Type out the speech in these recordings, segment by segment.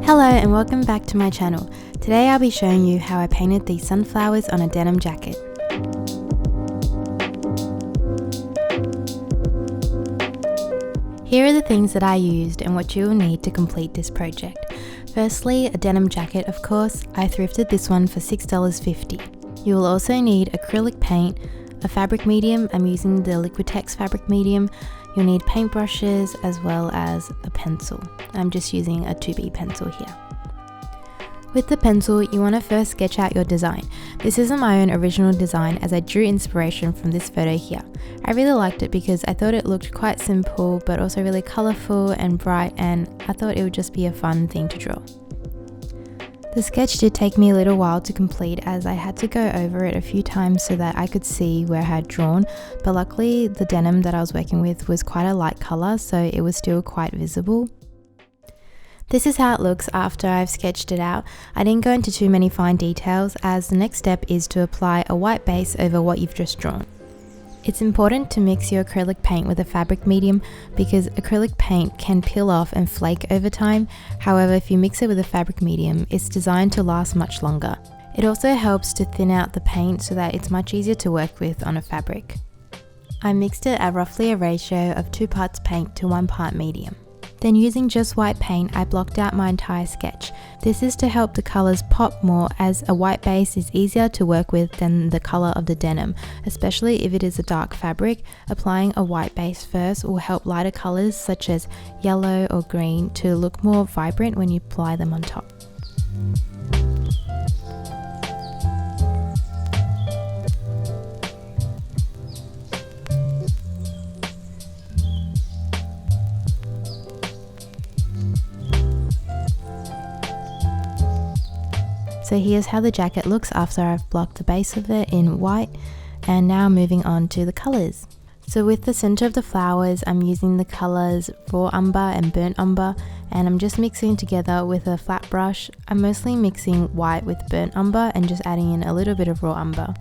Hello and welcome back to my channel. Today I'll be showing you how I painted these sunflowers on a denim jacket. Here are the things that I used and what you will need to complete this project. Firstly, a denim jacket, of course. I thrifted this one for $6.50. You will also need acrylic paint, a fabric medium. I'm using the Liquitex fabric medium. You'll need paintbrushes as well as a pencil. I'm just using a 2B pencil here. With the pencil, you want to first sketch out your design. This isn't my own original design, as I drew inspiration from this photo here. I really liked it because I thought it looked quite simple but also really colourful and bright, and I thought it would just be a fun thing to draw. The sketch did take me a little while to complete, as I had to go over it a few times so that I could see where I had drawn, but luckily the denim that I was working with was quite a light colour, so it was still quite visible. This is how it looks after I've sketched it out. I didn't go into too many fine details, as the next step is to apply a white base over what you've just drawn. It's important to mix your acrylic paint with a fabric medium because acrylic paint can peel off and flake over time. However, if you mix it with a fabric medium, it's designed to last much longer. It also helps to thin out the paint so that it's much easier to work with on a fabric. I mixed it at roughly a ratio of 2 parts paint to 1 part medium. Then using just white paint, I blocked out my entire sketch. This is to help the colours pop more, as a white base is easier to work with than the colour of the denim, especially if it is a dark fabric. Applying a white base first will help lighter colours such as yellow or green to look more vibrant when you apply them on top. So here's how the jacket looks after I've blocked the base of it in white, and now moving on to the colours. So with the centre of the flowers, I'm using the colours Raw Umber and Burnt Umber, and I'm just mixing together with a flat brush. I'm mostly mixing white with Burnt Umber and just adding in a little bit of Raw Umber,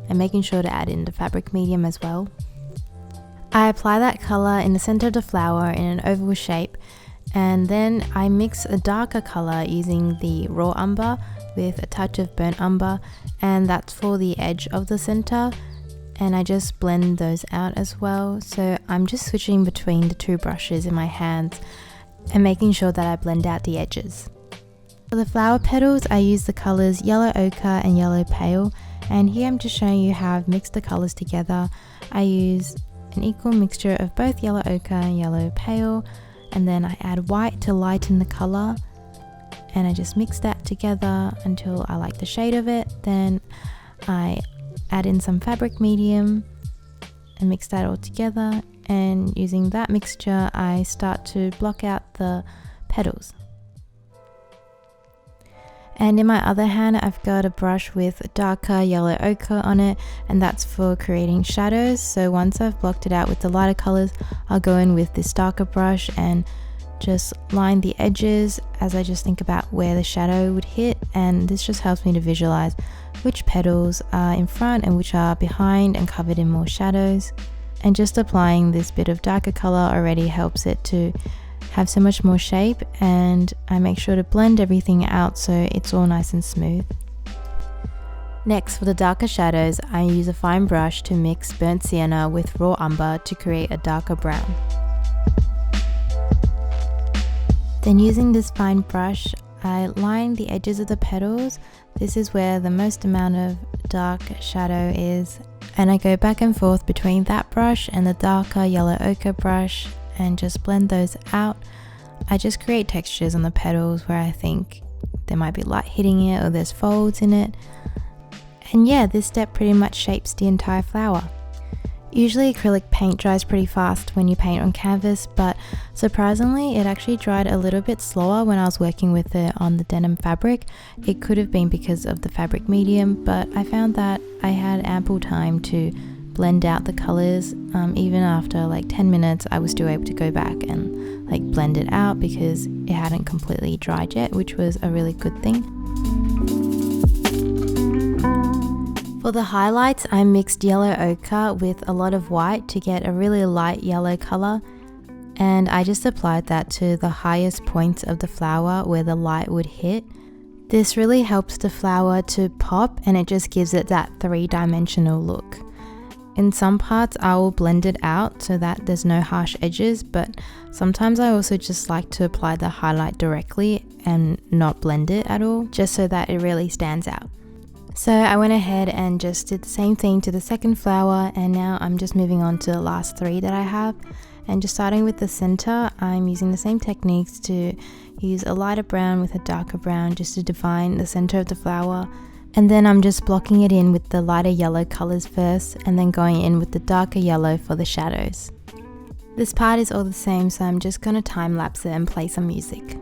and making sure to add in the fabric medium as well. I apply that colour in the centre of the flower in an oval shape, and then I mix a darker colour using the Raw Umber with a touch of Burnt Umber, and that's for the edge of the center, and I just blend those out as well. So I'm just switching between the two brushes in my hands and making sure that I blend out the edges. For the flower petals, I use the colors Yellow Ochre and Yellow Pale, and here I'm just showing you how I've mixed the colors together. I use an equal mixture of both Yellow Ochre and Yellow Pale, and then I add white to lighten the color, and I just mix that together until I like the shade of it. Then I add in some fabric medium and mix that all together, and using that mixture I start to block out the petals. And in my other hand, I've got a brush with darker Yellow Ochre on it, and that's for creating shadows. So once I've blocked it out with the lighter colors, I'll go in with this darker brush and just line the edges as I just think about where the shadow would hit, and this just helps me to visualize which petals are in front and which are behind and covered in more shadows. And just applying this bit of darker color already helps it to have so much more shape, and I make sure to blend everything out so it's all nice and smooth. Next, for the darker shadows, I use a fine brush to mix Burnt Sienna with Raw Umber to create a darker brown. Then using this fine brush, I line the edges of the petals. This is where the most amount of dark shadow is, and I go back and forth between that brush and the darker Yellow Ochre brush and just blend those out. I just create textures on the petals where I think there might be light hitting it or there's folds in it. And yeah, this step pretty much shapes the entire flower. Usually acrylic paint dries pretty fast when you paint on canvas, but surprisingly it actually dried a little bit slower when I was working with it on the denim fabric. It could have been because of the fabric medium, but I found that I had ample time to blend out the colors. Even after like 10 minutes I was still able to go back and like blend it out because it hadn't completely dried yet, which was a really good thing. For the highlights, I mixed Yellow Ochre with a lot of white to get a really light yellow color, and I just applied that to the highest points of the flower where the light would hit. This really helps the flower to pop, and it just gives it that three-dimensional look. In some parts I will blend it out so that there's no harsh edges, but sometimes I also just like to apply the highlight directly and not blend it at all, just so that it really stands out. So I went ahead and just did the same thing to the second flower, and now I'm just moving on to the last three that I have. And just starting with the center, I'm using the same techniques to use a lighter brown with a darker brown just to define the center of the flower. And then I'm just blocking it in with the lighter yellow colors first, and then going in with the darker yellow for the shadows. This part is all the same, so I'm just going to time lapse it and play some music.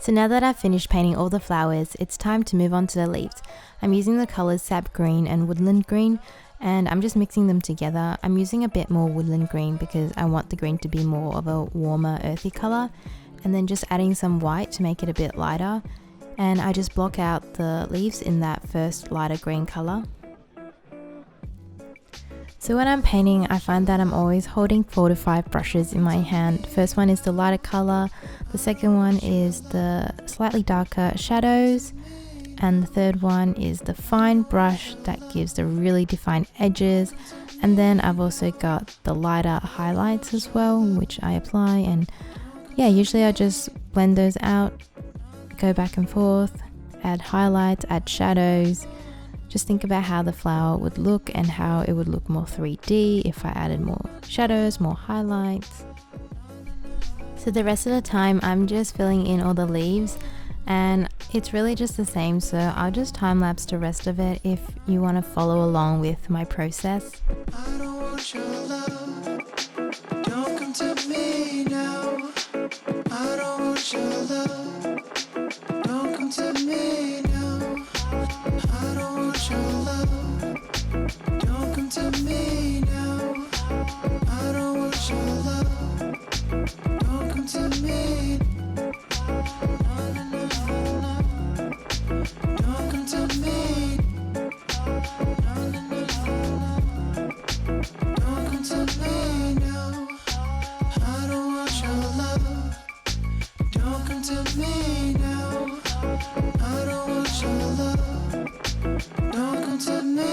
So now that I've finished painting all the flowers, it's time to move on to the leaves. I'm using the colors Sap Green and Woodland Green, and I'm just mixing them together. I'm using a bit more Woodland Green because I want the green to be more of a warmer, earthy color, and then just adding some white to make it a bit lighter. And I just block out the leaves in that first lighter green color. So when I'm painting, I find that I'm always holding 4 to 5 brushes in my hand. First one is the lighter color, the second one is the slightly darker shadows, and the third one is the fine brush that gives the really defined edges. And then I've also got the lighter highlights as well, which I apply, and yeah, usually I just blend those out, go back and forth, add highlights, add shadows. Just think about how the flower would look and how it would look more 3D if I added more shadows, more highlights. So the rest of the time I'm just filling in all the leaves, and it's really just the same, so I'll just time lapse the rest of it if you want to follow along with my process. I don't want your love. Don't come to me now. I don't want your love. Don't come to me now. I don't want your love. Don't come to me now. I don't want your love. Don't come to me. No, no, no, no. Don't come to me. No, no, no, no. Don't come to me now. I don't want your love. Don't come to me now. I don't want your love. Don't come to me.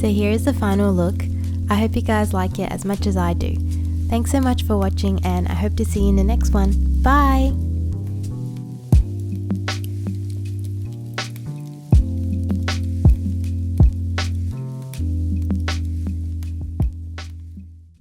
So here is the final look. I hope you guys like it as much as I do. Thanks so much for watching, and I hope to see you in the next one. Bye!